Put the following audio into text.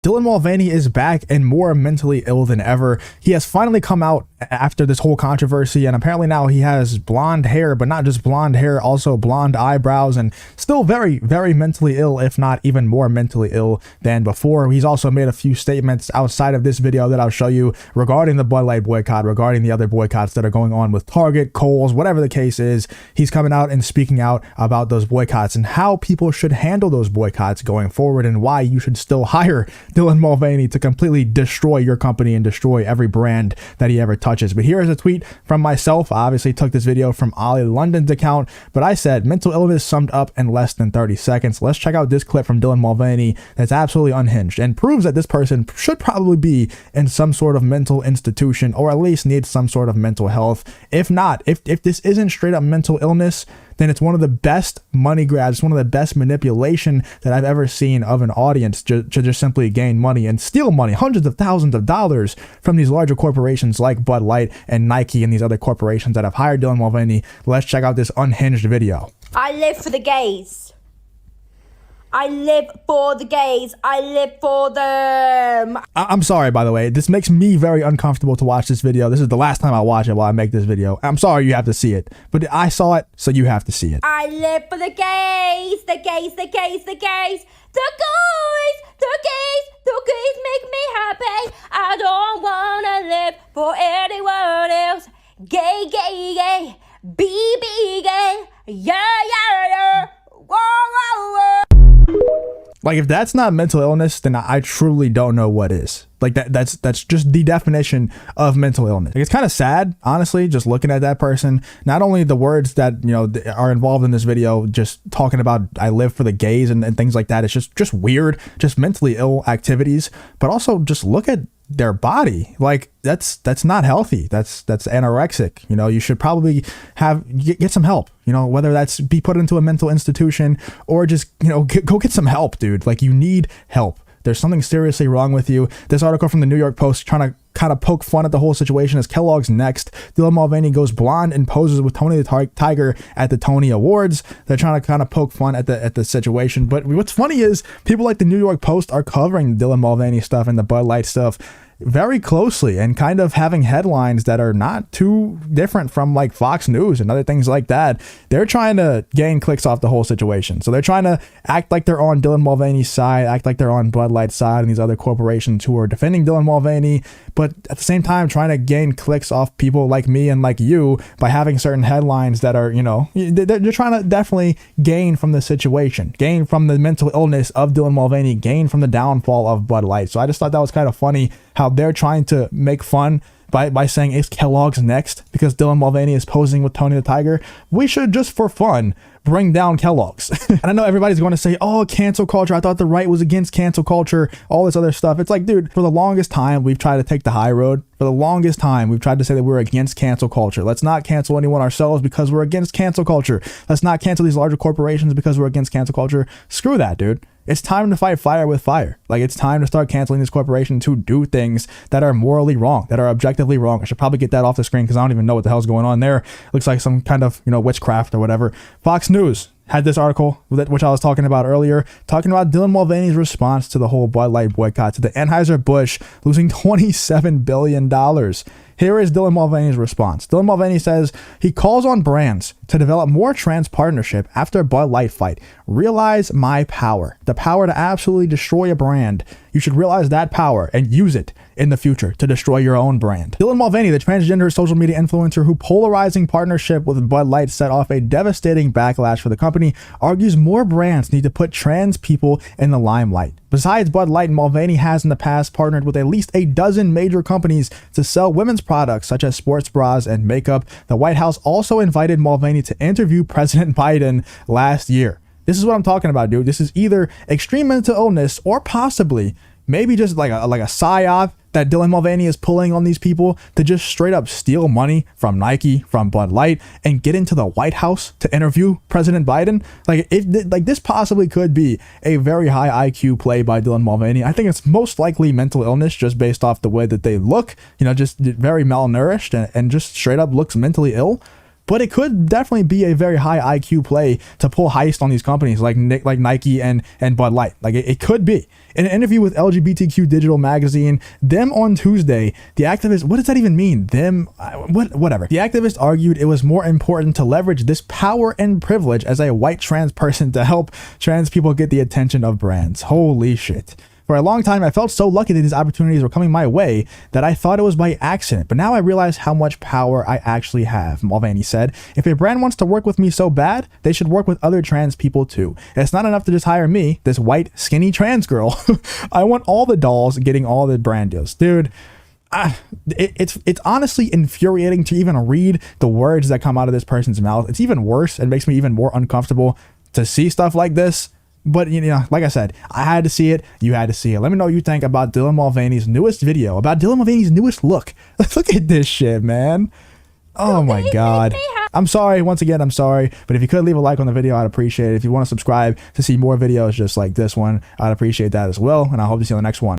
Dylan Mulvaney is back and more mentally ill than ever. He has finally come out after this whole controversy, and apparently now he has blonde hair, but not just blonde hair, also blonde eyebrows, and still very, very mentally ill, if not even more mentally ill than before. He's also made a few statements outside of this video that I'll show you regarding the Bud Light boycott, regarding the other boycotts that are going on with Target, Kohl's, whatever the case is. He's coming out and speaking out about those boycotts and how people should handle those boycotts going forward, and why you should still hire Dylan Mulvaney to completely destroy your company and destroy every brand that he ever touches. But here is a tweet from myself. I obviously took this video from Ollie London's account, but I said mental illness summed up in less than 30 seconds. Let's check out this clip from Dylan Mulvaney that's absolutely unhinged and proves that this person should probably be in some sort of mental institution, or at least needs some sort of mental health. If not, if this isn't straight up mental illness, then it's one of the best money grabs, one of the best manipulation that I've ever seen of an audience to just simply gain money and steal money, hundreds of thousands of dollars from these larger corporations like Bud Light and Nike and these other corporations that have hired Dylan Mulvaney. Let's check out this unhinged video. I live for the gays. I live for the gays. I live for them. I'm sorry, by the way. This makes me very uncomfortable to watch this video. This is the last time I watch it while I make this video. I'm sorry you have to see it, but I saw it, so you have to see it. I live for the gays. The gays, the gays, the gays. The gays, the gays, the gays make me happy. I don't want to live for anyone else. Gay, gay, gay. Be gay. Yeah, yeah, yeah. Whoa, whoa, whoa. Like, if that's not mental illness, then I truly don't know what is. Like, that's just the definition of mental illness. Like, it's kind of sad, honestly, just looking at that person. Not only the words that, you know, are involved in this video, just talking about I live for the gays and things like that. It's just weird, just mentally ill activities. But also just look at their body. Like, that's not healthy. That's anorexic. You know, you should probably get some help, you know, whether that's be put into a mental institution or just, you know, go get some help, dude. Like, you need help. There's something seriously wrong with you. This article from the New York Post trying to kind of poke fun at the whole situation is Kellogg's next. Dylan Mulvaney goes blonde and poses with Tony the Tiger at the Tony Awards. They're trying to kind of poke fun at the situation. But what's funny is people like the New York Post are covering Dylan Mulvaney stuff and the Bud Light stuff very closely and kind of having headlines that are not too different from like Fox News and other things like that. They're trying to gain clicks off the whole situation. So they're trying to act like they're on Dylan Mulvaney's side, act like they're on Bud Light's side and these other corporations who are defending Dylan Mulvaney, but at the same time trying to gain clicks off people like me and like you by having certain headlines that are, you know, they're trying to definitely gain from the situation, gain from the mental illness of Dylan Mulvaney, gain from the downfall of Bud Light. So I just thought that was kind of funny how they're trying to make fun by saying it's Kellogg's next because Dylan Mulvaney is posing with Tony the Tiger. We should just for fun bring down Kellogg's. And I know everybody's going to say, oh, cancel culture. I thought the right was against cancel culture, all this other stuff. It's like, dude, for the longest time, we've tried to take the high road. For the longest time, we've tried to say that we're against cancel culture. Let's not cancel anyone ourselves because we're against cancel culture. Let's not cancel these larger corporations because we're against cancel culture. Screw that, dude. It's time to fight fire with fire. Like, it's time to start canceling these corporations who do things that are morally wrong, that are objectively wrong. I should probably get that off the screen because I don't even know what the hell's going on there. Looks like some kind of, you know, witchcraft or whatever. Fox News had this article, which I was talking about earlier, talking about Dylan Mulvaney's response to the whole Bud Light boycott, to the anheuser-busch losing $27 billion. Here is Dylan Mulvaney's response. Dylan Mulvaney says he calls on brands to develop more trans partnership after Bud Light fight. Realize my power, the power to absolutely destroy a brand. You should realize that power and use it in the future to destroy your own brand. Dylan Mulvaney, the transgender social media influencer who polarizing partnership with Bud Light set off a devastating backlash for the company, argues more brands need to put trans people in the limelight. Besides Bud Light, Mulvaney has in the past partnered with at least a dozen major companies to sell women's products such as sports bras and makeup. The White House also invited Mulvaney to interview President Biden last year. This is what I'm talking about, dude. This is either extreme mental illness or possibly maybe just like a psyop that Dylan Mulvaney is pulling on these people to just straight up steal money from Nike, from Bud Light, and get into the White House to interview President Biden. Like, this possibly could be a very high IQ play by Dylan Mulvaney. I think it's most likely mental illness just based off the way that they look, you know, just very malnourished and just straight up looks mentally ill. but it could definitely be a very high IQ play to pull heist on these companies like Nike and Bud Light. Like it could be. In an interview with LGBTQ Digital Magazine, them on Tuesday, the activist, what does that even mean? Them, whatever. The activist argued it was more important to leverage this power and privilege as a white trans person to help trans people get the attention of brands. Holy shit. For a long time, I felt so lucky that these opportunities were coming my way that I thought it was by accident. But now I realize how much power I actually have, Mulvaney said. If a brand wants to work with me so bad, they should work with other trans people too. It's not enough to just hire me, this white, skinny trans girl. I want all the dolls getting all the brand deals. Dude, it's honestly infuriating to even read the words that come out of this person's mouth. It's even worse. It makes me even more uncomfortable to see stuff like this. But, you know, like I said, I had to see it. You had to see it. Let me know what you think about Dylan Mulvaney's newest video, about Dylan Mulvaney's newest look. Look at this shit, man. Oh my God. I'm sorry. Once again, I'm sorry. But if you could leave a like on the video, I'd appreciate it. If you want to subscribe to see more videos just like this one, I'd appreciate that as well. And I hope to see you on the next one.